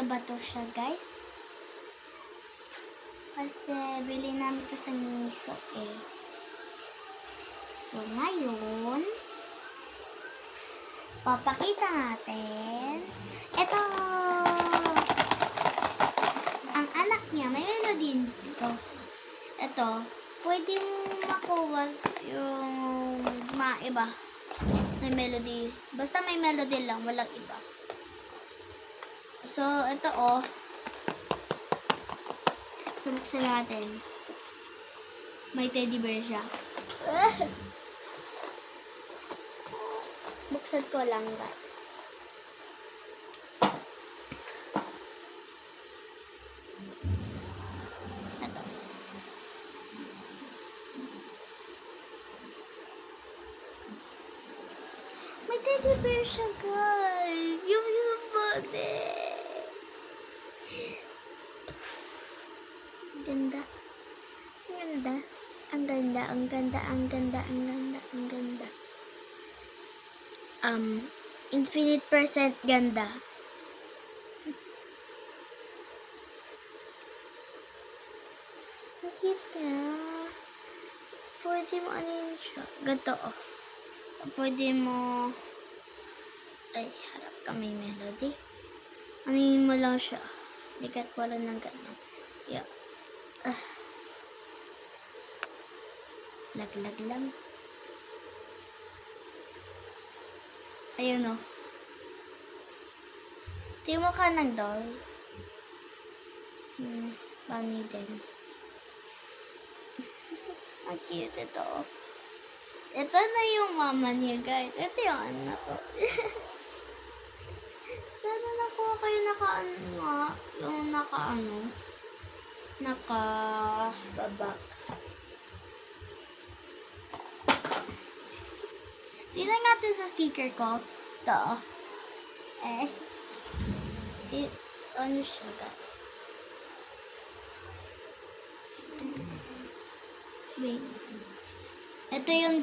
ba to siya, guys? Kasi bili namin to sa Miniso eh. So, ngayon, papakita natin. Ito, ang anak niya, may melody dito. Ito, pwede makuha yung iba. May melody. Basta may melody lang, walang iba. So, ito buksan natin. May teddy bear siya. Buksan ko lang, guys. Ito. May teddy bear siya, guys. Yung body. Ganda. Ang ganda. Infinite percent ganda. Nakita. Pwede mo ano yun siya. Ganito Pwede mo harap ka may melody. Ano mo lang siya. Likat wala ng ganyan. Yeah. Laglag lang. Ayun Timo ka ng doll. Bunny din. Ang cute ito. Ito na yung mama niya, guys. Ito yung anak ko. Sana nakuha kayo nakababa. Tingnan natin sa sticker ko. Ito. Ano siya, guys? Wait. Ito yung